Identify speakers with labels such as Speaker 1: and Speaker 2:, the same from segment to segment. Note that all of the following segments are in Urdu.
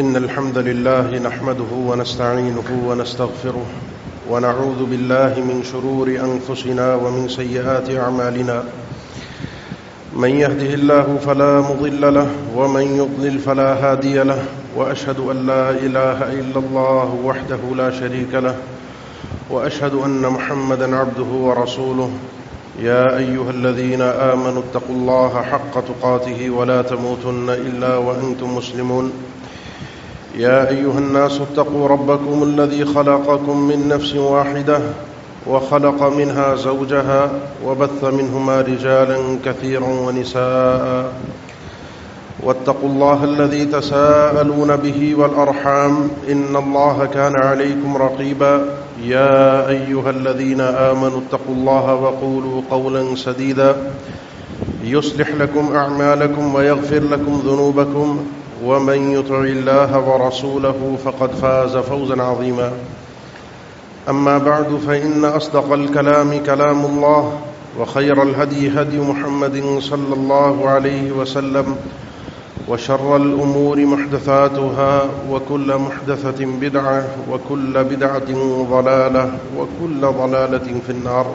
Speaker 1: إن الحمد لله نحمده ونستعينه ونستغفره ونعوذ بالله من شرور أنفسنا ومن سيئات أعمالنا من يهده الله فلا مضل له ومن يضلل فلا هادي له وأشهد أن لا إله إلا الله وحده لا شريك له وأشهد أن محمدا عبده ورسوله يا أيها الذين آمنوا اتقوا الله حق تقاته ولا تموتن إلا وأنتم مسلمون يا أيها الناس اتقوا ربكم الذي خلقكم من نفس واحدة وخلق منها زوجها وبث منهما رجالا كثيرا ونساء واتقوا الله الذي تساءلون به والأرحام إن الله كان عليكم رقيبا يا أيها الذين آمنوا اتقوا الله وقولوا قولا سديدا يصلح لكم أعمالكم ويغفر لكم ذنوبكم ومن يطع الله ورسوله فقد فاز فوزا عظيما أما بعد فإن أصدق الكلام كلام الله وخير الهدي هدي محمد صلى الله عليه وسلم وشر الأمور محدثاتها وكل محدثة بدعة وكل بدعة ضلالة وكل ضلالة في النار.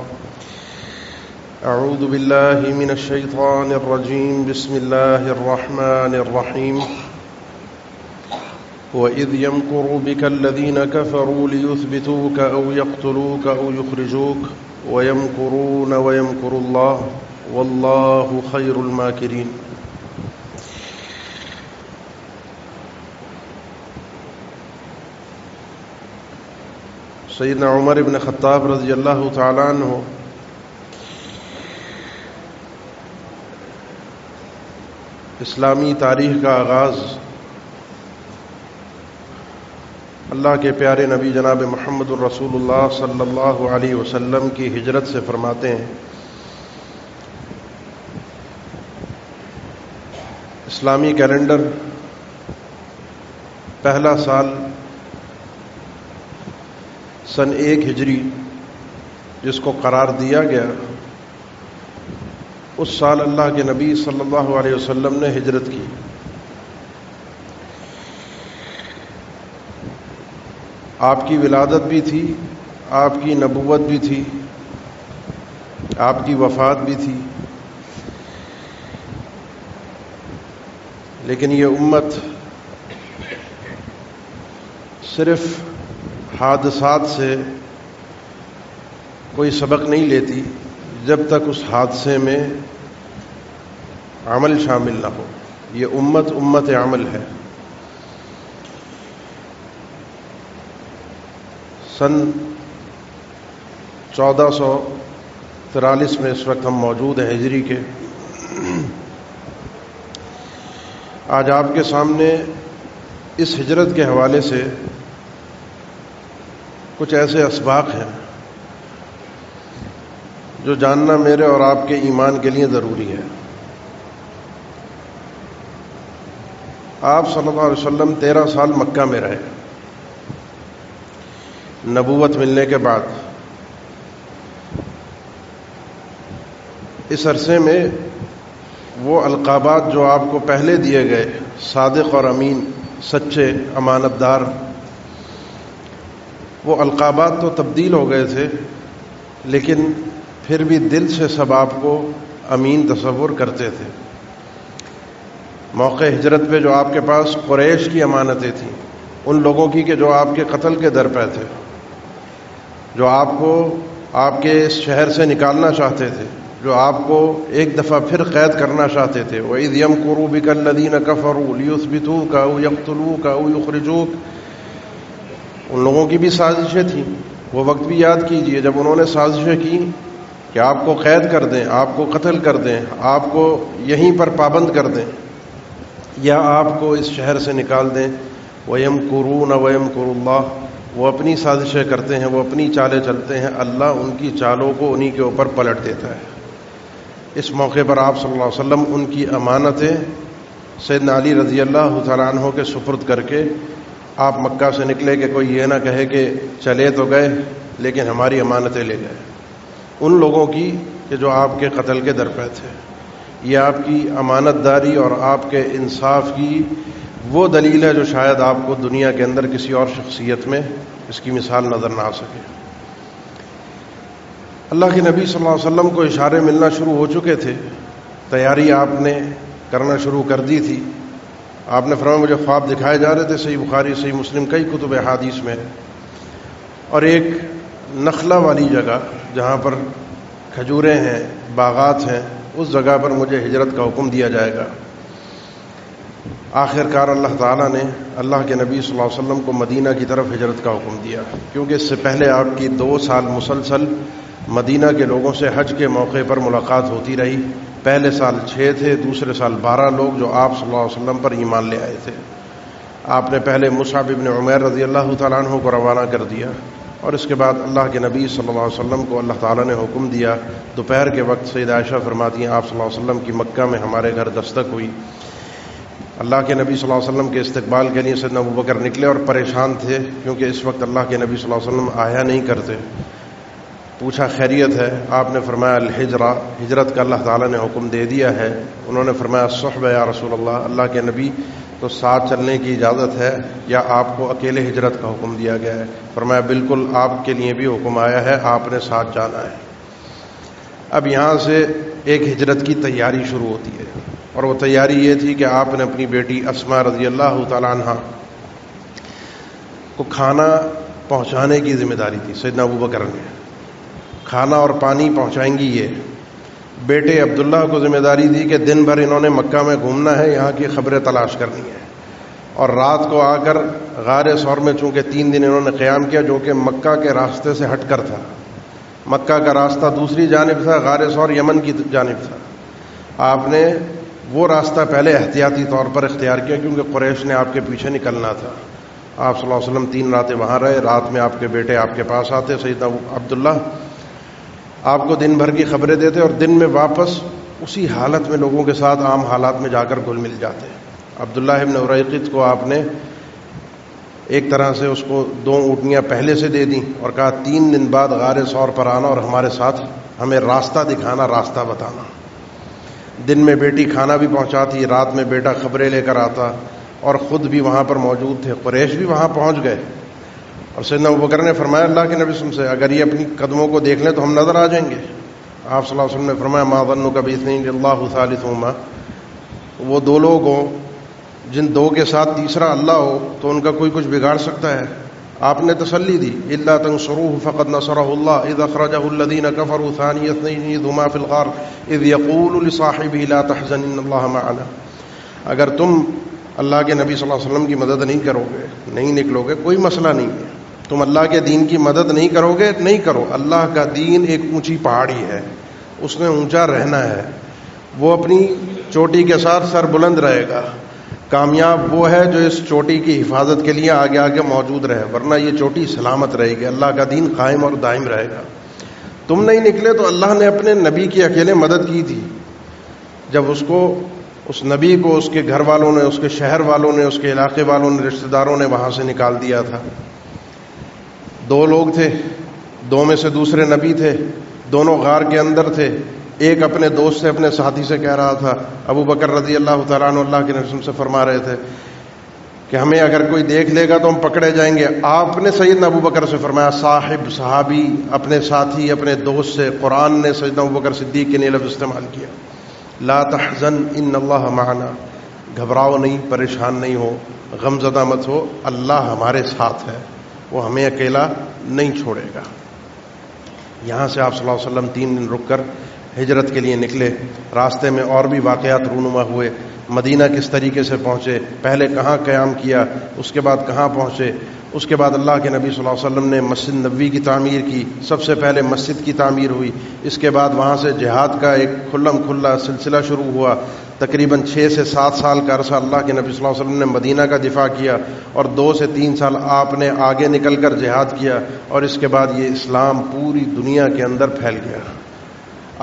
Speaker 1: أعوذ بالله من الشيطان الرجيم. بسم الله الرحمن الرحيم. وإذ يمكر بك الذين كفروا ليثبتوك أو يقتلوك أو يخرجوك ويمكرون ويمكر الله والله خير الماكرين. سیدنا عمر بن خطاب رضی اللہ تعالیٰ عنہ اسلامی تاریخ کا آغاز اللہ کے پیارے نبی جناب محمد الرسول اللہ صلی اللہ علیہ وسلم کی ہجرت سے فرماتے ہیں. اسلامی کیلنڈر پہلا سال سن 1 ہجری جس کو قرار دیا گیا، اس سال اللہ کے نبی صلی اللہ علیہ وسلم نے ہجرت کی. آپ کی ولادت بھی تھی، آپ کی نبوت بھی تھی، آپ کی وفات بھی تھی، لیکن یہ امت صرف حادثات سے کوئی سبق نہیں لیتی جب تک اس حادثے میں عمل شامل نہ ہو. یہ امت عمل ہے. سن 1443 میں اس وقت ہم موجود ہیں ہجری کے. آج آپ کے سامنے اس ہجرت کے حوالے سے کچھ ایسے اسباق ہیں جو جاننا میرے اور آپ کے ایمان کے لیے ضروری ہے. آپ صلی اللہ علیہ وسلم 13 سال مکہ میں رہے نبوت ملنے کے بعد. اس عرصے میں وہ القابات جو آپ کو پہلے دیے گئے، صادق اور امین، سچے، امانت دار، وہ القابات تو تبدیل ہو گئے تھے، لیکن پھر بھی دل سے سب آپ کو امین تصور کرتے تھے. موقع ہجرت پہ جو آپ کے پاس قریش کی امانتیں تھیں، ان لوگوں کی کہ جو آپ کے قتل کے در پہ تھے، جو آپ کو آپ کے اس شہر سے نکالنا چاہتے تھے، جو آپ کو ایک دفعہ پھر قید کرنا چاہتے تھے. وَإِذْ يَمْكُرُ بِكَ الَّذِينَ كَفَرُوا لِيُثْبِتُوكَ أَوْ يَقْتُلُوكَ أَوْ يُخْرِجُوكَ. ان لوگوں کی بھی سازشیں تھیں. وہ وقت بھی یاد کیجئے جب انہوں نے سازشیں کی کہ آپ کو قید کر دیں، آپ کو قتل کر دیں، آپ کو یہیں پر پابند کر دیں، یا آپ کو اس شہر سے نکال دیں. وَيَمْكُرُونَ وَيَمْكُرُ اللَّهُ. وہ اپنی سازشیں کرتے ہیں، وہ اپنی چالیں چلتے ہیں، اللہ ان کی چالوں کو انہی کے اوپر پلٹ دیتا ہے. اس موقع پر آپ صلی اللہ علیہ وسلم ان کی امانتیں سیدنا علی رضی اللہ تعالیٰ عنہ کے سپرد کر کے آپ مکہ سے نکلے کہ کوئی یہ نہ کہے کہ چلے تو گئے لیکن ہماری امانتیں لے گئے. ان لوگوں کی کہ جو آپ کے قتل کے در پہ تھے. یہ آپ کی امانت داری اور آپ کے انصاف کی وہ دلیل ہے جو شاید آپ کو دنیا کے اندر کسی اور شخصیت میں اس کی مثال نظر نہ آ سکے۔ اللہ کے نبی صلی اللہ علیہ وسلم کو اشارے ملنا شروع ہو چکے تھے، تیاری آپ نے کرنا شروع کر دی تھی۔ آپ نے فرمایا مجھے خواب دکھائے جا رہے تھے، صحیح بخاری صحیح مسلم کئی کتب احادیث میں، اور ایک نخلا والی جگہ جہاں پر کھجوریں ہیں، باغات ہیں، اس جگہ پر مجھے ہجرت کا حکم دیا جائے گا۔ آخر کار اللہ تعالیٰ نے اللہ کے نبی صلی اللہ علیہ وسلم کو مدینہ کی طرف ہجرت کا حکم دیا، کیونکہ اس سے پہلے آپ کی 2 سال مسلسل مدینہ کے لوگوں سے حج کے موقع پر ملاقات ہوتی رہی۔ پہلے سال 6 تھے، دوسرے سال 12 لوگ جو آپ صلی اللہ علیہ وسلم پر ایمان لے آئے تھے۔ آپ نے پہلے مصعب بن عمیر رضی اللہ تعالیٰ عنہ کو روانہ کر دیا، اور اس کے بعد اللہ کے نبی صلی اللہ علیہ وسلم کو اللہ تعالیٰ نے حکم دیا۔ دوپہر کے وقت سیدہ عائشہ فرماتی ہیں آپ صلی اللہ علیہ وسلم کی مکہ میں ہمارے گھر دستک ہوئی۔ اللہ کے نبی صلی اللہ علیہ وسلم کے استقبال کے لیے سیدنا ابوبکر نکلے اور پریشان تھے، کیونکہ اس وقت اللہ کے نبی صلی اللہ علیہ وسلم آیا نہیں کرتے۔ پوچھا خیریت ہے؟ آپ نے فرمایا الحجرہ، ہجرت کا اللہ تعالیٰ نے حکم دے دیا ہے۔ انہوں نے فرمایا الصحبہ یا رسول اللہ، اللہ کے نبی تو ساتھ چلنے کی اجازت ہے یا آپ کو اکیلے ہجرت کا حکم دیا گیا ہے؟ فرمایا بالکل آپ کے لیے بھی حکم آیا ہے، آپ نے ساتھ جانا ہے۔ اب یہاں سے ایک ہجرت کی تیاری شروع ہوتی ہے، اور وہ تیاری یہ تھی کہ آپ نے اپنی بیٹی اسماء رضی اللہ تعالیٰ عنہ کو کھانا پہنچانے کی ذمہ داری تھی۔ سیدنا ابوبکر نے کھانا اور پانی پہنچائیں گی یہ۔ بیٹے عبداللہ کو ذمہ داری دی کہ دن بھر انہوں نے مکہ میں گھومنا ہے، یہاں کی خبریں تلاش کرنی ہے، اور رات کو آ کر غار ثور میں چونکہ 3 دن انہوں نے قیام کیا، جو کہ مکہ کے راستے سے ہٹ کر تھا۔ مکہ کا راستہ دوسری جانب تھا، غار ثور یمن کی جانب تھا۔ آپ نے وہ راستہ پہلے احتیاطی طور پر اختیار کیا، کیونکہ قریش نے آپ کے پیچھے نکلنا تھا۔ آپ صلی اللہ علیہ وسلم 3 راتیں وہاں رہے، رات میں آپ کے بیٹے آپ کے پاس آتے، سیدنا عبداللہ آپ کو دن بھر کی خبریں دیتے، اور دن میں واپس اسی حالت میں لوگوں کے ساتھ عام حالات میں جا کر گھل مل جاتے۔ عبداللہ ابن اریقط کو آپ نے ایک طرح سے اس کو 2 اونٹنیاں پہلے سے دے دیں اور کہا 3 دن بعد غار ثور پر آنا اور ہمارے ساتھ ہمیں راستہ دکھانا، راستہ بتانا۔ دن میں بیٹی کھانا بھی پہنچاتی، رات میں بیٹا خبریں لے کر آتا، اور خود بھی وہاں پر موجود تھے۔ قریش بھی وہاں پہنچ گئے، اور سیدنا ابوبکر نے فرمایا اللہ کے نبی صلی اللہ علیہ وسلم سے اگر یہ اپنی قدموں کو دیکھ لیں تو ہم نظر آ جائیں گے۔ آپ صلی اللہ علیہ وسلم نے فرمایا ما ظنک باثنین اللہ ثالثہما، وہ 2 لوگ ہوں جن 2 کے ساتھ تیسرا اللہ ہو تو ان کا کوئی کچھ بگاڑ سکتا ہے؟ آپ نے تسلی دی الا تنصروه فقد نصرہ اللہ اذ اخرجہ الذین کفروا ثانی اثنین اذ ہما فی الغار اذ یقول لصاحبہ لا تحزن ان اللہ معنا۔ اگر تم اللہ کے نبی صلی اللہ علیہ وسلم کی مدد نہیں کرو گے، نہیں نکلو گے، کوئی مسئلہ نہیں ہے۔ تم اللہ کے دین کی مدد نہیں کرو گے، نہیں کرو۔ اللہ کا دین ایک اونچی پہاڑی ہے، اس میں اونچا رہنا ہے، وہ اپنی چوٹی کے ساتھ سر بلند رہے گا۔ کامیاب وہ ہے جو اس چوٹی کی حفاظت کے لیے آگے آگے موجود رہے، ورنہ یہ چوٹی سلامت رہے گی، اللہ کا دین قائم اور دائم رہے گا۔ تم نہیں نکلے تو اللہ نے اپنے نبی کی اکیلے مدد کی تھی، جب اس نبی کو اس کے گھر والوں نے، اس کے شہر والوں نے، اس کے علاقے والوں نے، رشتہ داروں نے وہاں سے نکال دیا تھا۔ 2 لوگ تھے، 2 میں سے دوسرے نبی تھے، دونوں غار کے اندر تھے۔ ایک اپنے دوست سے، اپنے ساتھی سے کہہ رہا تھا، ابو بکر رضی اللہ تعالیٰ عنہ اللہ کے نبی سے فرما رہے تھے کہ ہمیں اگر کوئی دیکھ لے گا تو ہم پکڑے جائیں گے۔ آپ نے سیدنا ابو بکر سے فرمایا، صاحب صحابی اپنے ساتھی اپنے دوست سے، قرآن نے سیدنا ابو بکر صدیق کے لیے لفظ استعمال کیا، لا تحزن ان اللہ معنا، گھبراؤ نہیں، پریشان نہیں ہو، غم زدہ مت ہو، اللہ ہمارے ساتھ ہے، وہ ہمیں اکیلا نہیں چھوڑے گا۔ یہاں سے آپ صلی اللہ علیہ وسلم 3 دن رک کر ہجرت کے لیے نکلے۔ راستے میں اور بھی واقعات رونما ہوئے، مدینہ کس طریقے سے پہنچے، پہلے کہاں قیام کیا، اس کے بعد کہاں پہنچے۔ اس کے بعد اللہ کے نبی صلی اللہ علیہ وسلم نے مسجد نبوی کی تعمیر کی، سب سے پہلے مسجد کی تعمیر ہوئی۔ اس کے بعد وہاں سے جہاد کا ایک کھلم کھلا سلسلہ شروع ہوا۔ تقریباً 6 سے 7 سال کا عرصہ اللہ کے نبی صلی اللہ علیہ وسلم نے مدینہ کا دفاع کیا، اور 2 سے 3 سال آپ نے آگے نکل کر جہاد کیا، اور اس کے بعد یہ اسلام پوری دنیا کے اندر پھیل گیا۔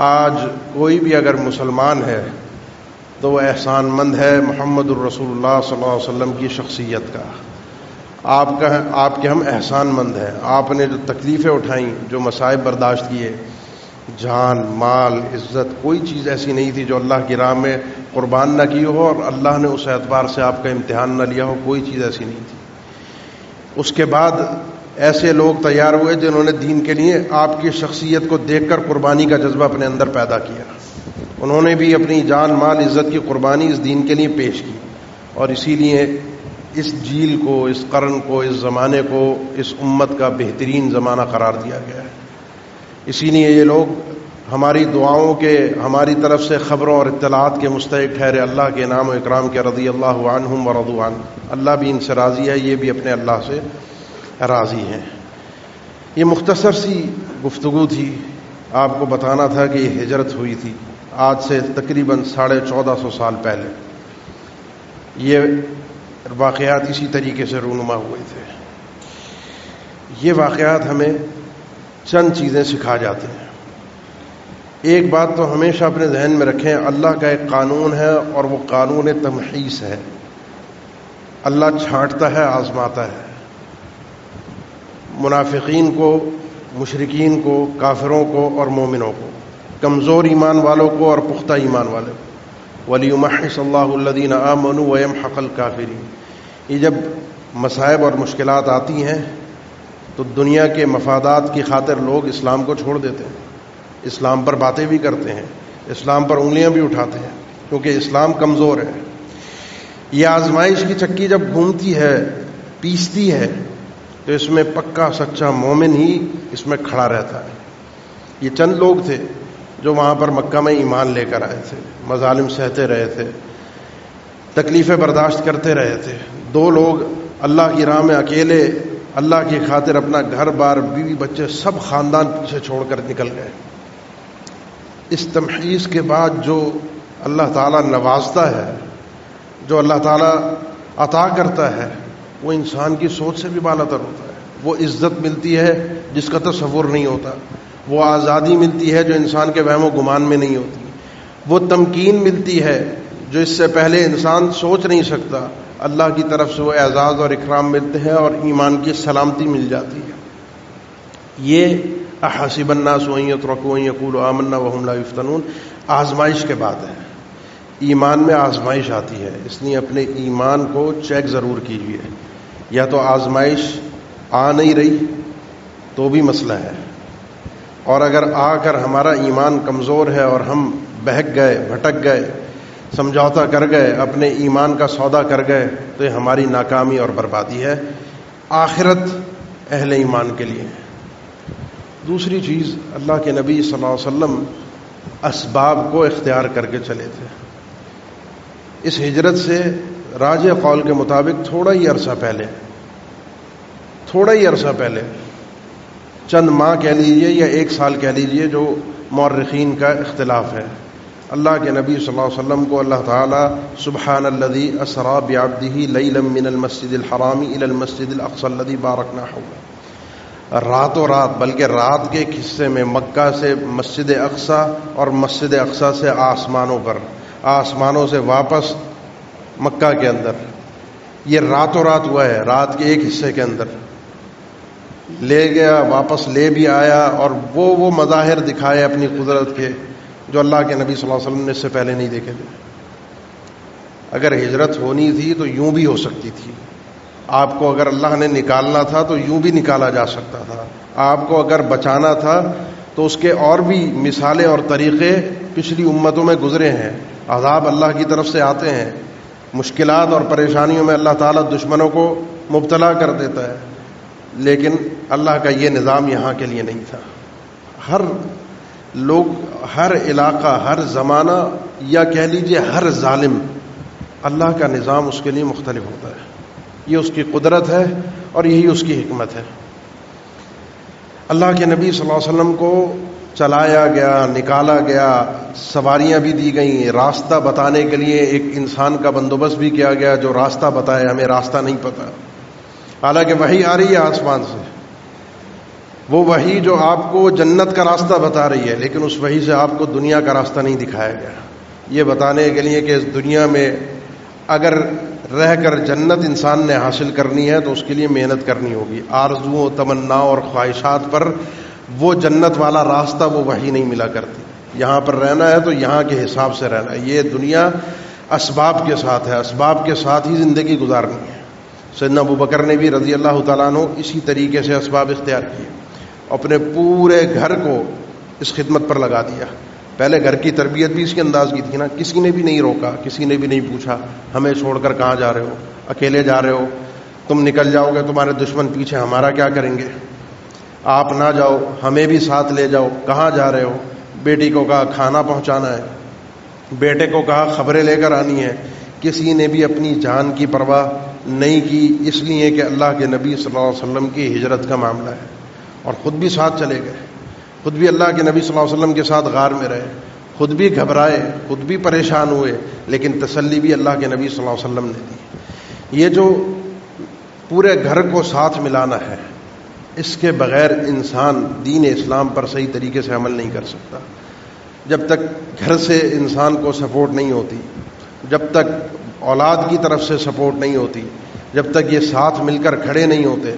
Speaker 1: آج کوئی بھی اگر مسلمان ہے تو وہ احسان مند ہے محمد الرسول اللہ صلی اللہ علیہ وسلم کی شخصیت کا۔ آپ کے ہم احسان مند ہیں۔ آپ نے جو تکلیفیں اٹھائیں، جو مصائب برداشت کیے، جان مال عزت کوئی چیز ایسی نہیں تھی جو اللہ کی راہ میں قربان نہ کی ہو اور اللہ نے اس اعتبار سے آپ کا امتحان نہ لیا ہو، کوئی چیز ایسی نہیں تھی۔ اس کے بعد ایسے لوگ تیار ہوئے جنہوں نے دین کے لیے آپ کی شخصیت کو دیکھ کر قربانی کا جذبہ اپنے اندر پیدا کیا، انہوں نے بھی اپنی جان مال عزت کی قربانی اس دین کے لیے پیش کی، اور اسی لیے اس جیل کو، اس قرن کو، اس زمانے کو اس امت کا بہترین زمانہ قرار دیا گیا ہے۔ اسی لیے یہ لوگ ہماری دعاؤں کے، ہماری طرف سے خبروں اور اطلاعات کے مستحق ٹھہرے، اللہ کے انعام و اکرام کے، رضی اللہ عنہم ورضوا عنہ، اللہ بھی ان سے راضی ہے، یہ بھی اپنے اللہ سے راضی ہیں۔ یہ مختصر سی گفتگو تھی، آپ کو بتانا تھا کہ یہ ہجرت ہوئی تھی آج سے تقریباً 1450 سال پہلے۔ یہ واقعات اسی طریقے سے رونما ہوئے تھے۔ یہ واقعات ہمیں چند چیزیں سکھا جاتے ہیں۔ ایک بات تو ہمیشہ اپنے ذہن میں رکھیں، اللہ کا ایک قانون ہے اور وہ قانون تمحیص ہے۔ اللہ چھانٹتا ہے، آزماتا ہے، منافقین کو، مشرکین کو، کافروں کو اور مومنوں کو، کمزور ایمان والوں کو اور پختہ ایمان والوں کو۔ وَلِيُمَحِّصَ اللَّهُ الَّذِينَ آمَنُوا وَيَمْحَقَ الْكَافِرِينَ۔ یہ جب مصائب اور مشکلات آتی ہیں تو دنیا کے مفادات کی خاطر لوگ اسلام کو چھوڑ دیتے ہیں، اسلام پر باتیں بھی کرتے ہیں، اسلام پر انگلیاں بھی اٹھاتے ہیں، کیونکہ اسلام کمزور ہے۔ یہ آزمائش کی چکی جب گھومتی ہے، پیستی ہے، تو اس میں پکا سچا مومن ہی اس میں کھڑا رہتا ہے۔ یہ چند لوگ تھے جو وہاں پر مکہ میں ایمان لے کر آئے تھے، مظالم سہتے رہے تھے، تکلیفیں برداشت کرتے رہے تھے۔ دو لوگ اللہ کی راہ میں اکیلے اللہ کی خاطر اپنا گھر بار، بیوی بچے، سب خاندان پیچھے چھوڑ کر نکل گئے۔ اس تمحیص کے بعد جو اللہ تعالیٰ نوازتا ہے، جو اللہ تعالیٰ عطا کرتا ہے، وہ انسان کی سوچ سے بھی بالا تر ہوتا ہے۔ وہ عزت ملتی ہے جس کا تصور نہیں ہوتا، وہ آزادی ملتی ہے جو انسان کے وہم و گمان میں نہیں ہوتی، وہ تمکین ملتی ہے جو اس سے پہلے انسان سوچ نہیں سکتا۔ اللہ کی طرف سے وہ اعزاز اور اکرام ملتے ہیں اور ایمان کی سلامتی مل جاتی ہے۔ یہ احسب الناس ان یترکوا ان یقولوا آمنا وهم لا یفتنون آزمائش کے بعد ہے۔ ایمان میں آزمائش آتی ہے، اس لیے اپنے ایمان کو چیک ضرور کیجیے۔ یا تو آزمائش آ نہیں رہی تو بھی مسئلہ ہے، اور اگر آ کر ہمارا ایمان کمزور ہے اور ہم بہک گئے، بھٹک گئے، سمجھوتا کر گئے، اپنے ایمان کا سودا کر گئے، تو یہ ہماری ناکامی اور بربادی ہے، آخرت اہل ایمان کے لیے۔ دوسری چیز، اللہ کے نبی صلی اللہ علیہ وسلم اسباب کو اختیار کر کے چلے تھے۔ اس ہجرت سے راجح قول کے مطابق تھوڑا ہی عرصہ پہلے، چند ماہ کہہ لیجئے یا ایک سال کہہ لیجئے، جو مورخین کا اختلاف ہے، اللہ کے نبی صلی اللہ علیہ وسلم کو اللہ تعالیٰ سبحان الذی اسری بعبدہ لیلا من المسجد الحرام الی المسجد الاقصی الذی بارکنا حولہ، راتوں رات، بلکہ رات کے ایک حصے میں مکہ سے مسجد اقصی اور مسجد اقصی سے آسمانوں سے واپس مکہ کے اندر، یہ راتوں رات ہوا ہے، رات کے ایک حصے کے اندر لے گیا، واپس لے بھی آیا، اور وہ مظاہر دکھائے اپنی قدرت کے جو اللہ کے نبی صلی اللہ علیہ وسلم نے اس سے پہلے نہیں دیکھے تھے۔ اگر ہجرت ہونی تھی تو یوں بھی ہو سکتی تھی، آپ کو اگر اللہ نے نکالنا تھا تو یوں بھی نکالا جا سکتا تھا، آپ کو اگر بچانا تھا تو اس کے اور بھی مثالیں اور طریقے پچھلی امتوں میں گزرے ہیں۔ عذاب اللہ کی طرف سے آتے ہیں، مشکلات اور پریشانیوں میں اللہ تعالیٰ دشمنوں کو مبتلا کر دیتا ہے، لیکن اللہ کا یہ نظام یہاں کے لیے نہیں تھا۔ ہر لوگ، ہر علاقہ، ہر زمانہ، یا کہہ لیجئے ہر ظالم، اللہ کا نظام اس کے لیے مختلف ہوتا ہے۔ یہ اس کی قدرت ہے اور یہی اس کی حکمت ہے۔ اللہ کے نبی صلی اللہ علیہ وسلم کو چلایا گیا، نکالا گیا، سواریاں بھی دی گئیں، راستہ بتانے کے لیے ایک انسان کا بندوبست بھی کیا گیا جو راستہ بتائے، ہمیں راستہ نہیں پتہ، حالانکہ وحی آ رہی ہے آسمان سے، وہ وحی جو آپ کو جنت کا راستہ بتا رہی ہے، لیکن اس وحی سے آپ کو دنیا کا راستہ نہیں دکھایا گیا، یہ بتانے کے لیے کہ اس دنیا میں اگر رہ کر جنت انسان نے حاصل کرنی ہے تو اس کے لیے محنت کرنی ہوگی، آرزوؤں، تمناؤں اور خواہشات پر وہ جنت والا راستہ، وہ وحی نہیں ملا کرتی۔ یہاں پر رہنا ہے تو یہاں کے حساب سے رہنا ہے۔ یہ دنیا اسباب کے ساتھ ہے، اسباب کے ساتھ ہی زندگی گزارنی ہے۔ سیدنا ابو بکر نے بھی رضی اللہ تعالیٰ عنہ اسی طریقے سے اسباب اختیار کیے، اپنے پورے گھر کو اس خدمت پر لگا دیا۔ پہلے گھر کی تربیت بھی اسی انداز کی تھی نا، کسی نے بھی نہیں روکا، کسی نے بھی نہیں پوچھا ہمیں چھوڑ کر کہاں جا رہے ہو، اکیلے جا رہے ہو، تم نکل جاؤ گے تمہارے دشمن پیچھے، ہمارا کیا کریں گے، آپ نہ جاؤ ہمیں بھی ساتھ لے جاؤ، کہاں جا رہے ہو۔ بیٹی کو کہا کھانا پہنچانا ہے، بیٹے کو کہا خبریں لے کر آنی ہے۔ کسی نے بھی اپنی جان کی پرواہ نہیں کی، اس لیے کہ اللہ کے نبی صلی اللہ علیہ وسلم کی ہجرت کا معاملہ ہے، اور خود بھی ساتھ چلے گئے، خود بھی اللہ کے نبی صلی اللہ علیہ وسلم کے ساتھ غار میں رہے، خود بھی گھبرائے، خود بھی پریشان ہوئے، لیکن تسلی بھی اللہ کے نبی صلی اللہ علیہ وسلم نے دی۔ یہ جو پورے گھر کو ساتھ ملانا ہے، اس کے بغیر انسان دین اسلام پر صحیح طریقے سے عمل نہیں کر سکتا۔ جب تک گھر سے انسان کو سپورٹ نہیں ہوتی، جب تک اولاد کی طرف سے سپورٹ نہیں ہوتی، جب تک یہ ساتھ مل کر کھڑے نہیں ہوتے،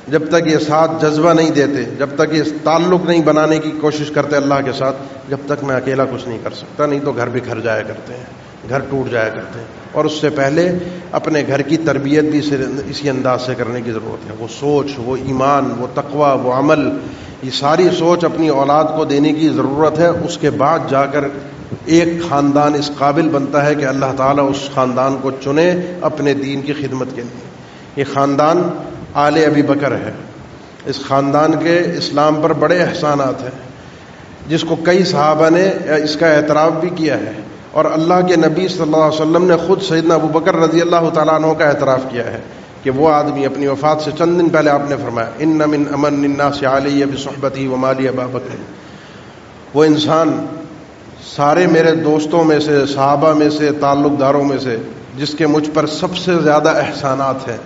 Speaker 1: جب تک یہ ساتھ جذبہ نہیں دیتے، جب تک یہ تعلق نہیں بنانے کی کوشش کرتے اللہ کے ساتھ، جب تک میں اکیلا کچھ نہیں کر سکتا، نہیں تو گھر بکھر جایا کرتے ہیں، گھر ٹوٹ جایا کرتے ہیں۔ اور اس سے پہلے اپنے گھر کی تربیت بھی اسی انداز سے کرنے کی ضرورت ہے۔ وہ سوچ، وہ ایمان، وہ تقوی، وہ عمل، یہ ساری سوچ اپنی اولاد کو دینے کی ضرورت ہے۔ اس کے بعد جا کر ایک خاندان اس قابل بنتا ہے کہ اللہ تعالیٰ اس خاندان کو چنے اپنے دین کی خدمت کے لیے۔ یہ خاندان آل ابی بکر ہے، اس خاندان کے اسلام پر بڑے احسانات ہیں، جس کو کئی صحابہ نے اس کا اعتراف بھی کیا ہے، اور اللہ کے نبی صلی اللہ علیہ وسلم نے خود سیدنا ابو بکر رضی اللہ تعالیٰ عنہ کا اعتراف کیا ہے کہ وہ آدمی اپنی وفات سے چند دن پہلے آپ نے فرمایا ان من امن الناس علی بصحبتی ومالی ابا بکر، وہ انسان سارے میرے دوستوں میں سے، صحابہ میں سے، تعلق داروں میں سے جس کے مجھ پر سب سے زیادہ احسانات ہیں،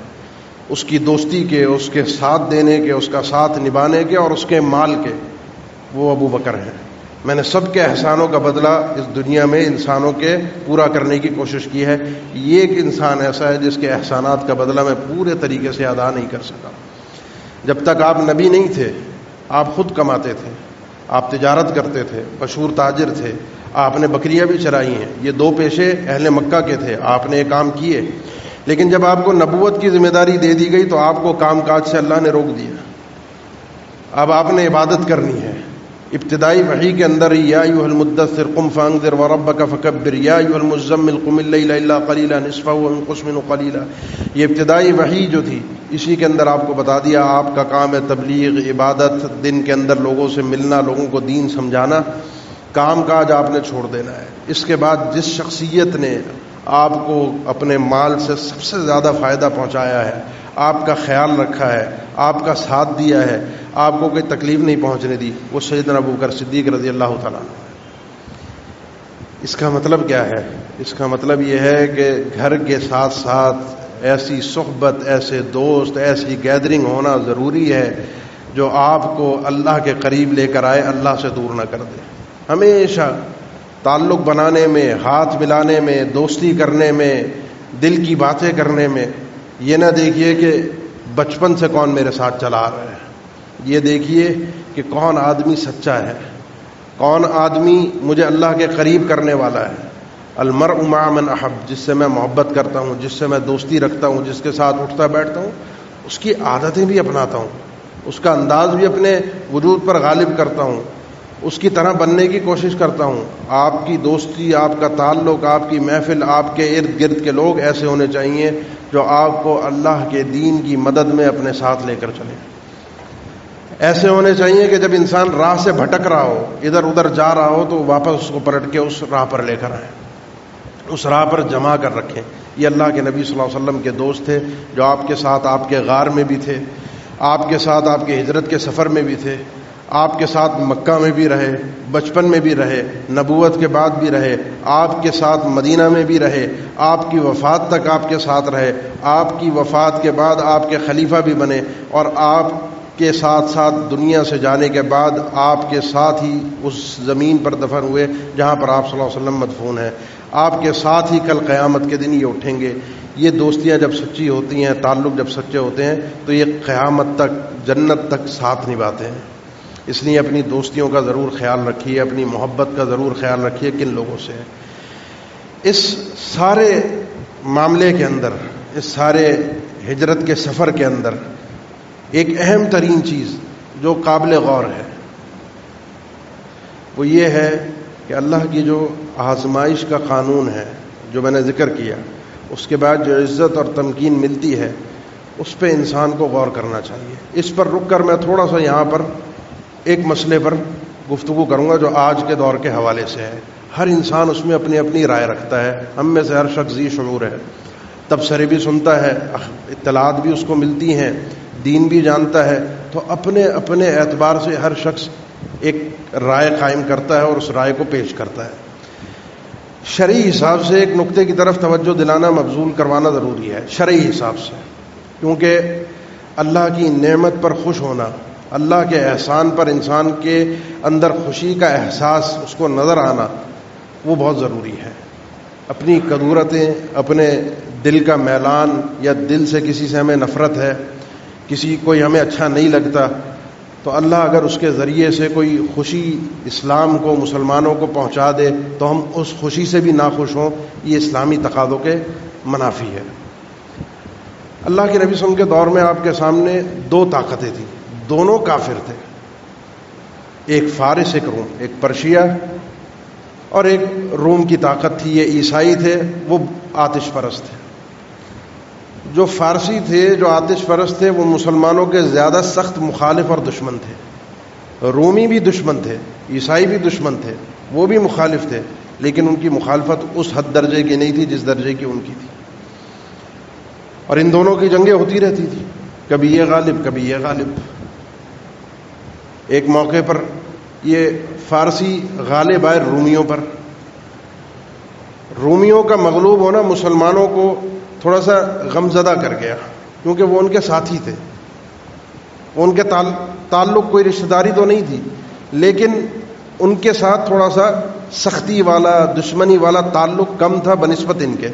Speaker 1: اس کی دوستی کے، اس کے ساتھ دینے کے، اس کا ساتھ نبھانے کے اور اس کے مال کے، وہ ابو بکر ہیں۔ میں نے سب کے احسانوں کا بدلہ اس دنیا میں انسانوں کے پورا کرنے کی کوشش کی ہے۔ یہ ایک انسان ایسا ہے جس کے احسانات کا بدلہ میں پورے طریقے سے ادا نہیں کر سکا۔ جب تک آپ نبی نہیں تھے، آپ خود کماتے تھے، آپ تجارت کرتے تھے، مشہور تاجر تھے، آپ نے بکریاں بھی چرائی ہیں، یہ دو پیشے اہل مکہ کے تھے، آپ نے یہ کام کیے۔ لیکن جب آپ کو نبوت کی ذمہ داری دے دی گئی تو آپ کو کام کاج سے اللہ نے روک دیا۔ اب آپ نے عبادت کرنی ہے۔ ابتدائی وحی کے اندر ہی یا ایھا المدثر قم فانذر وربک فکبر یا ایھا المزمل قم اللیل الا قلیلا نصفہ وانقص منہ قلیلا، یہ ابتدائی وحی جو تھی اسی کے اندر آپ کو بتا دیا آپ کا کام ہے تبلیغ، عبادت، دن کے اندر لوگوں سے ملنا، لوگوں کو دین سمجھانا، کام کاج آپ نے چھوڑ دینا ہے۔ اس کے بعد جس شخصیت نے آپ کو اپنے مال سے سب سے زیادہ فائدہ پہنچایا ہے، آپ کا خیال رکھا ہے، آپ کا ساتھ دیا ہے، آپ کو کوئی تکلیف نہیں پہنچنے دی، وہ سیدنا ابو بکر صدیق رضی اللہ تعالیٰ عنہ۔ اس کا مطلب کیا ہے؟ اس کا مطلب یہ ہے کہ گھر کے ساتھ ساتھ ایسی صحبت، ایسے دوست، ایسی گیدرنگ ہونا ضروری ہے جو آپ کو اللہ کے قریب لے کر آئے، اللہ سے دور نہ کر دے۔ ہمیشہ تعلق بنانے میں، ہاتھ ملانے میں، دوستی کرنے میں، دل کی باتیں کرنے میں، یہ نہ دیکھیے کہ بچپن سے کون میرے ساتھ چلا رہا ہے، یہ دیکھیے کہ کون آدمی سچا ہے، کون آدمی مجھے اللہ کے قریب کرنے والا ہے۔ المرء مع من احب، جس سے میں محبت کرتا ہوں، جس سے میں دوستی رکھتا ہوں، جس کے ساتھ اٹھتا بیٹھتا ہوں، اس کی عادتیں بھی اپناتا ہوں، اس کا انداز بھی اپنے وجود پر غالب کرتا ہوں، اس کی طرح بننے کی کوشش کرتا ہوں۔ آپ کی دوستی، آپ کا تعلق، آپ کی محفل، آپ کے ارد گرد کے لوگ ایسے ہونے چاہیے جو آپ کو اللہ کے دین کی مدد میں اپنے ساتھ لے کر چلیں۔ ایسے ہونے چاہیے کہ جب انسان راہ سے بھٹک رہا ہو، ادھر ادھر جا رہا ہو، تو واپس اس کو پلٹ کے اس راہ پر لے کر آئیں، اس راہ پر جمع کر رکھیں۔ یہ اللہ کے نبی صلی اللہ علیہ وسلم کے دوست تھے جو آپ کے ساتھ آپ کے غار میں بھی تھے، آپ کے ساتھ آپ کے ہجرت کے سفر میں بھی تھے، آپ کے ساتھ مکہ میں بھی رہے، بچپن میں بھی رہے، نبوت کے بعد بھی رہے، آپ کے ساتھ مدینہ میں بھی رہے، آپ کی وفات تک آپ کے ساتھ رہے، آپ کی وفات کے بعد آپ کے خلیفہ بھی بنے، اور آپ کے ساتھ ساتھ دنیا سے جانے کے بعد آپ کے ساتھ ہی اس زمین پر دفن ہوئے جہاں پر آپ صلی اللہ علیہ وسلم مدفون ہیں۔ آپ کے ساتھ ہی کل قیامت کے دن یہ اٹھیں گے۔ یہ دوستیاں جب سچی ہوتی ہیں، تعلق جب سچے ہوتے ہیں، تو یہ قیامت تک، جنت تک ساتھ نبھاتے ہیں۔ اس لیے اپنی دوستیوں کا ضرور خیال رکھیے، اپنی محبت کا ضرور خیال رکھیے کن لوگوں سے ہے۔ اس سارے معاملے کے اندر، اس سارے ہجرت کے سفر کے اندر ایک اہم ترین چیز جو قابل غور ہے وہ یہ ہے کہ اللہ کی جو آزمائش کا قانون ہے جو میں نے ذکر کیا، اس کے بعد جو عزت اور تمکین ملتی ہے اس پہ انسان کو غور کرنا چاہیے۔ اس پر رک کر میں تھوڑا سا یہاں پر ایک مسئلے پر گفتگو کروں گا جو آج کے دور کے حوالے سے ہے۔ ہر انسان اس میں اپنی اپنی رائے رکھتا ہے، ہم میں سے ہر شخص ذی شعور ہے، تبصرے بھی سنتا ہے، اطلاعات بھی اس کو ملتی ہیں، دین بھی جانتا ہے، تو اپنے اپنے اعتبار سے ہر شخص ایک رائے قائم کرتا ہے اور اس رائے کو پیش کرتا ہے۔ شرعی حساب سے ایک نقطے کی طرف توجہ دلانا، مبذول کروانا ضروری ہے شرعی حساب سے، کیونکہ اللہ کی نعمت پر خوش ہونا، اللہ کے احسان پر انسان کے اندر خوشی کا احساس اس کو نظر آنا، وہ بہت ضروری ہے۔ اپنی قدورتیں، اپنے دل کا میلان یا دل سے کسی سے ہمیں نفرت ہے، کسی کوئی ہمیں اچھا نہیں لگتا، تو اللہ اگر اس کے ذریعے سے کوئی خوشی اسلام کو، مسلمانوں کو پہنچا دے تو ہم اس خوشی سے بھی ناخوش ہوں، یہ اسلامی تقاضوں کے منافی ہے۔ اللہ کے نبی صلی اللہ علیہ وسلم کے دور میں آپ کے سامنے دو طاقتیں تھیں، دونوں کافر تھے، ایک فارس ایک روم، ایک پرشیا اور ایک روم کی طاقت تھی، یہ عیسائی تھے، وہ آتش پرست تھے۔ جو فارسی تھے، جو آتش پرست تھے، وہ مسلمانوں کے زیادہ سخت مخالف اور دشمن تھے۔ رومی بھی دشمن تھے، عیسائی بھی دشمن تھے، وہ بھی مخالف تھے، لیکن ان کی مخالفت اس حد درجے کی نہیں تھی جس درجے کی ان کی تھی، اور ان دونوں کی جنگیں ہوتی رہتی تھی، کبھی یہ غالب کبھی یہ غالب۔ ایک موقع پر یہ فارسی غالب آئے رومیوں پر، رومیوں کا مغلوب ہونا مسلمانوں کو تھوڑا سا غمزدہ کر گیا، کیونکہ وہ ان کے ساتھی تھے، ان کے تعلق کوئی رشتہ داری تو نہیں تھی، لیکن ان کے ساتھ تھوڑا سا سختی والا، دشمنی والا تعلق کم تھا بنسبت ان کے۔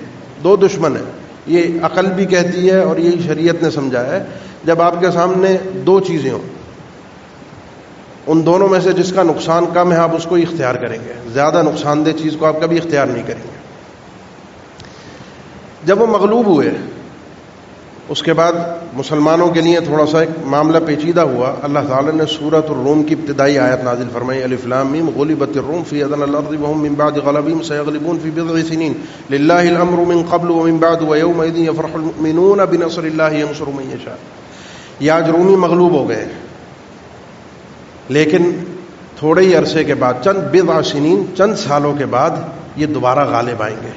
Speaker 1: دو دشمن ہیں، یہ عقل بھی کہتی ہے اور یہی شریعت نے سمجھایا ہے، جب آپ کے سامنے دو چیزیں ہوں، ان دونوں میں سے جس کا نقصان کم ہے آپ اس کو اختیار کریں گے، زیادہ نقصان دہ چیز کو آپ کبھی اختیار نہیں کریں گے۔ جب وہ مغلوب ہوئے، اس کے بعد مسلمانوں کے لیے تھوڑا سا ایک معاملہ پیچیدہ ہوا۔ اللہ تعالیٰ نے سورۃ الروم کی ابتدائی آیت نازل فرمائی، الف لام میم غلبت الروم فی ادنی الارض وهم من بعد غلبهم سيغلبون في بضع سنين لله الامر من قبل ومن بعد ويومئذ يفرح المؤمنون بنصر الله ينصر من يشاء۔ یہ آج رومی مغلوب ہو گئے، لیکن تھوڑے ہی عرصے کے بعد، چند بضع سنین، چند سالوں کے بعد یہ دوبارہ غالب آئیں گے۔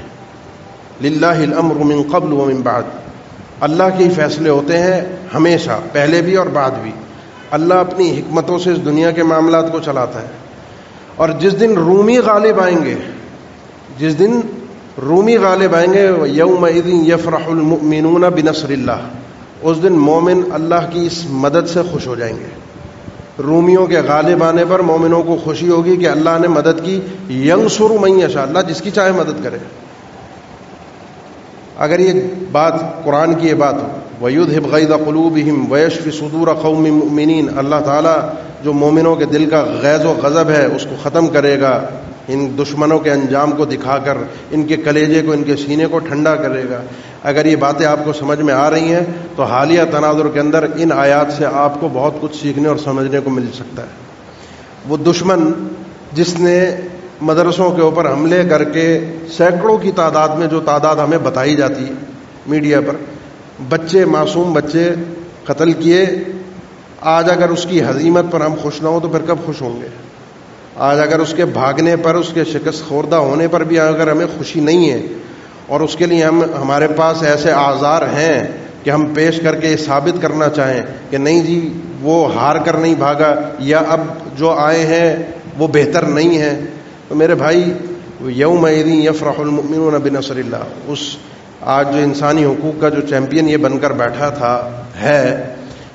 Speaker 1: للہ الامر من قبل ومن بعد، اللہ کے فیصلے ہوتے ہیں ہمیشہ، پہلے بھی اور بعد بھی۔ اللہ اپنی حکمتوں سے اس دنیا کے معاملات کو چلاتا ہے، اور جس دن رومی غالب آئیں گے، جس دن رومی غالب آئیں گے، یومئذ یفرح المؤمنون بنصر اللہ، اس دن مومن اللہ کی اس مدد سے خوش ہو جائیں گے۔ رومیوں کے غالب آنے پر مومنوں کو خوشی ہوگی کہ اللہ نے مدد کی، ینصر من یشاء، اللہ جس کی چاہے مدد کرے۔ اگر یہ بات قرآن کی یہ بات ہو، وَيُذْهِبْ غَيْظَ قُلُوبِهِمْ وَيَشْفِ صُدُورَ قَوْمٍ مُؤْمِنِينَ، اللہ تعالیٰ جو مومنوں کے دل کا غیظ و غضب ہے اس کو ختم کرے گا، ان دشمنوں کے انجام کو دکھا کر ان کے کلیجے کو، ان کے سینے کو ٹھنڈا کرے گا۔ اگر یہ باتیں آپ کو سمجھ میں آ رہی ہیں تو حالیہ تناظر کے اندر ان آیات سے آپ کو بہت کچھ سیکھنے اور سمجھنے کو مل سکتا ہے۔ وہ دشمن جس نے مدرسوں کے اوپر حملے کر کے سینکڑوں کی تعداد میں، جو تعداد ہمیں بتائی جاتی ہے میڈیا پر، بچے، معصوم بچے قتل کیے، آج اگر اس کی ہزیمت پر ہم خوش نہ ہوں تو پھر کب خوش ہوں گے؟ آج اگر اس کے بھاگنے پر، اس کے شکست خوردہ ہونے پر بھی اگر ہمیں خوشی نہیں ہے، اور اس کے لیے ہمارے پاس ایسے آزار ہیں کہ ہم پیش کر کے یہ ثابت کرنا چاہیں کہ نہیں جی وہ ہار کر نہیں بھاگا، یا اب جو آئے ہیں وہ بہتر نہیں ہیں، تو میرے بھائی، یومئذ یفرح المؤمنون بنصر اللہ، اس آج جو انسانی حقوق کا جو چیمپئن یہ بن کر بیٹھا تھا ہے،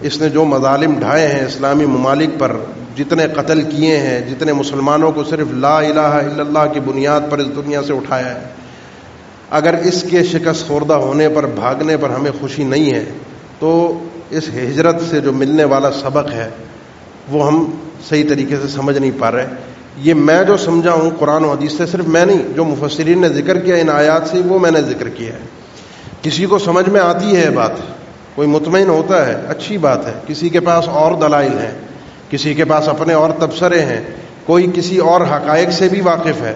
Speaker 1: اس نے جو مظالم ڈھائے ہیں اسلامی ممالک پر، جتنے قتل کیے ہیں، جتنے مسلمانوں کو صرف لا الہ الا اللہ کی بنیاد پر اس دنیا سے اٹھایا ہے، اگر اس کے شکست خوردہ ہونے پر، بھاگنے پر ہمیں خوشی نہیں ہے تو اس ہجرت سے جو ملنے والا سبق ہے وہ ہم صحیح طریقے سے سمجھ نہیں پا رہے۔ یہ میں جو سمجھا ہوں قرآن و حدیث سے، صرف میں نہیں، جو مفسرین نے ذکر کیا ان آیات سے وہ میں نے ذکر کیا ہے۔ کسی کو سمجھ میں آتی ہے بات، کوئی مطمئن ہوتا ہے، اچھی بات ہے، کسی کے پاس اور دلائل ہیں، کسی کے پاس اپنے اور تبصرے ہیں، کوئی کسی اور حقائق سے بھی واقف ہے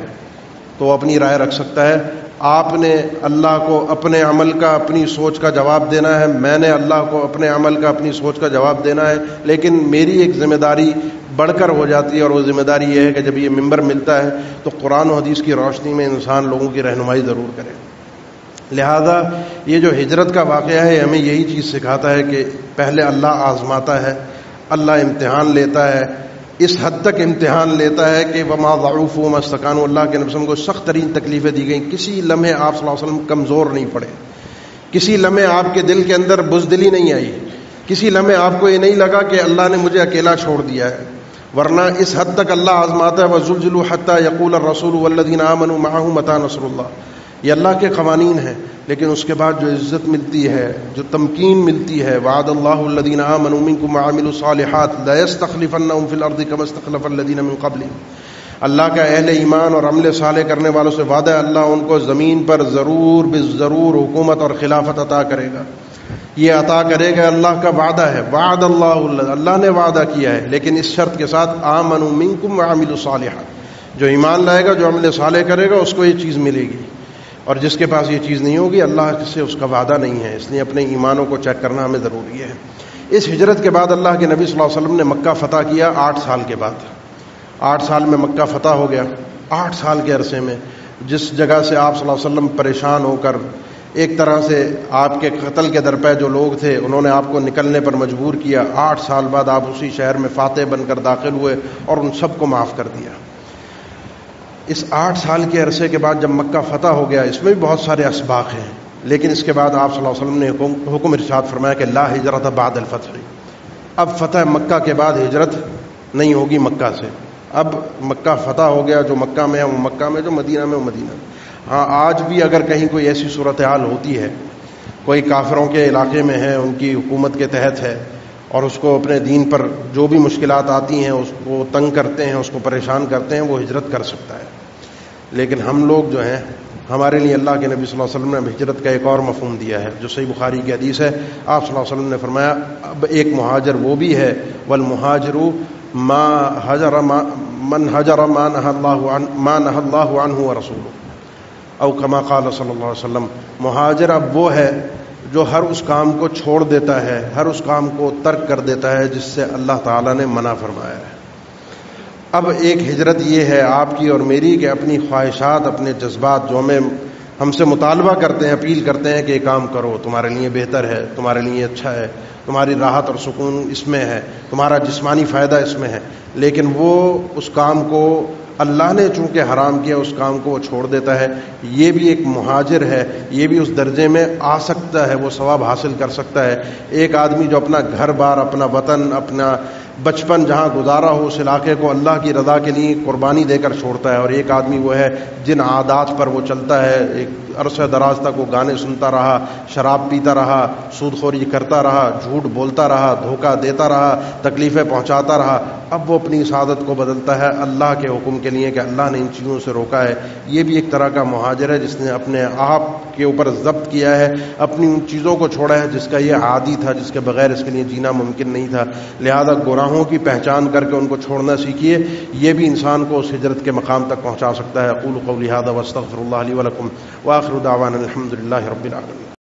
Speaker 1: تو وہ اپنی رائے رکھ سکتا ہے۔ آپ نے اللہ کو اپنے عمل کا اپنی سوچ کا جواب دینا ہے، میں نے اللہ کو اپنے عمل کا اپنی سوچ کا جواب دینا ہے، لیکن میری ایک ذمہ داری بڑھ کر ہو جاتی ہے، اور وہ ذمہ داری یہ ہے کہ جب یہ ممبر ملتا ہے تو قرآن و حدیث کی روشنی میں انسان لوگوں کی رہنمائی ضرور کرے۔ لہذا یہ جو ہجرت کا واقعہ ہے ہمیں یہی چیز سکھاتا ہے کہ پہلے اللہ آزماتا ہے، اللہ امتحان لیتا ہے، اس حد تک امتحان لیتا ہے کہ وما ضعفوا وما استکانوا، اللہ کے نبی صلی اللہ علیہ وسلم کو سخت ترین تکلیفیں دی گئیں، کسی لمحے آپ صلی اللہ علیہ وسلم کمزور نہیں پڑے، کسی لمحے آپ کے دل کے اندر بزدلی نہیں آئی، کسی لمحے آپ کو یہ نہیں لگا کہ اللہ نے مجھے اکیلا چھوڑ دیا ہے، ورنہ اس حد تک اللہ آزماتا ہے وَزُلْزِلُوا حَتَّى يَقُولَ الرَّسُولُ وَالَّذِينَ آمَنُوا مَعَهُ مَتَىٰ نَصْرُ اللَّهِ۔ یہ اللہ کے قوانین ہیں، لیکن اس کے بعد جو عزت ملتی ہے، جو تمکین ملتی ہے، وعد اللہ الذین آمنوا منکم وعملوا الصالحات لیستخلفنہم فی الارض کما استخلف الذین من قبلہم۔ اللہ کا اہل ایمان اور عمل صالح کرنے والوں سے وعدہ ہے اللہ ان کو زمین پر ضرور بالضرور حکومت اور خلافت عطا کرے گا، یہ عطا کرے گا، اللہ کا وعدہ ہے، وعد اللہ نے وعدہ کیا ہے، لیکن اس شرط کے ساتھ آمنوا منکم وعملوا الصالحات، جو ایمان لائے گا، جو عمل صالح کرے گا اس کو یہ چیز ملے گی، اور جس کے پاس یہ چیز نہیں ہوگی اللہ سے اس کا وعدہ نہیں ہے۔ اس لیے اپنے ایمانوں کو چیک کرنا ہمیں ضروری ہے۔ اس ہجرت کے بعد اللہ کے نبی صلی اللہ علیہ وسلم نے مکہ فتح کیا 8 سال کے بعد، 8 سال میں مکہ فتح ہو گیا۔ 8 سال کے عرصے میں جس جگہ سے آپ صلی اللہ علیہ وسلم پریشان ہو کر ایک طرح سے آپ کے قتل کے درپے جو لوگ تھے انہوں نے آپ کو نکلنے پر مجبور کیا، 8 سال بعد آپ اسی شہر میں فاتح بن کر داخل ہوئے اور ان سب کو معاف کر دیا۔ اس 8 سال کے عرصے کے بعد جب مکہ فتح ہو گیا، اس میں بھی بہت سارے اسباق ہیں، لیکن اس کے بعد آپ صلی اللہ علیہ وسلم نے حکم ارشاد فرمایا کہ لا ہجرت بعد الفتح، اب فتح مکہ کے بعد ہجرت نہیں ہوگی مکہ سے، اب مکہ فتح ہو گیا، جو مکہ میں ہے وہ مکہ میں، جو مدینہ میں وہ مدینہ میں۔ ہاں آج بھی اگر کہیں کوئی ایسی صورتحال ہوتی ہے، کوئی کافروں کے علاقے میں ہے، ان کی حکومت کے تحت ہے، اور اس کو اپنے دین پر جو بھی مشکلات آتی ہیں اس کو تنگ کرتے ہیں، اس کو پریشان کرتے ہیں، وہ ہجرت کر سکتا ہے۔ لیکن ہم لوگ جو ہیں، ہمارے لیے اللہ کے نبی صلی اللہ علیہ وسلم نے ہجرت کا ایک اور مفہوم دیا ہے جو صحیح بخاری کی حدیث ہے۔ آپ صلی اللہ علیہ وسلم نے فرمایا اب ایک مہاجر وہ بھی ہے، والمہاجر من ہجر ما نہى اللہ عنہ ورسولہ، او کما قال صلی اللہ علیہ وسلم، مہاجر اب وہ ہے جو ہر اس کام کو چھوڑ دیتا ہے، ہر اس کام کو ترک کر دیتا ہے جس سے اللہ تعالیٰ نے منع فرمایا ہے۔ اب ایک ہجرت یہ ہے آپ کی اور میری کہ اپنی خواہشات، اپنے جذبات جو ہم سے مطالبہ کرتے ہیں، اپیل کرتے ہیں کہ یہ کام کرو، تمہارے لیے بہتر ہے، تمہارے لیے اچھا ہے، تمہاری راحت اور سکون اس میں ہے، تمہارا جسمانی فائدہ اس میں ہے، لیکن وہ اس کام کو اللہ نے چونکہ حرام کیا اس کام کو وہ چھوڑ دیتا ہے، یہ بھی ایک مہاجر ہے، یہ بھی اس درجے میں آ سکتا ہے، وہ ثواب حاصل کر سکتا ہے۔ ایک آدمی جو اپنا گھر بار، اپنا وطن، اپنا بچپن جہاں گزارا ہو اس علاقے کو اللہ کی رضا کے لیے قربانی دے کر چھوڑتا ہے، اور ایک آدمی وہ ہے جن عادات پر وہ چلتا ہے، ایک عرصہ دراز تک وہ گانے سنتا رہا، شراب پیتا رہا، سود خوری کرتا رہا، جھوٹ بولتا رہا، دھوکہ دیتا رہا، تکلیفیں پہنچاتا رہا، اب وہ اپنی اس عادت کو بدلتا ہے اللہ کے حکم کے لیے کہ اللہ نے ان چیزوں سے روکا ہے۔ یہ بھی ایک طرح کا مہاجر ہے جس نے اپنے آپ کے اوپر ضبط کیا ہے، اپنی ان چیزوں کو چھوڑا ہے جس کا یہ عادی تھا، جس کے بغیر اس کے لیے جینا ممکن نہیں تھا۔ لہذا گناہوں کی پہچان کر کے ان کو چھوڑنا سیکھیے، یہ بھی انسان کو اس ہجرت کے مقام تک پہنچا سکتا ہے۔ اقول قولی ھذا واستغفر اللہ لی ولکم وآخر دعوانا الحمد للہ رب العالمین۔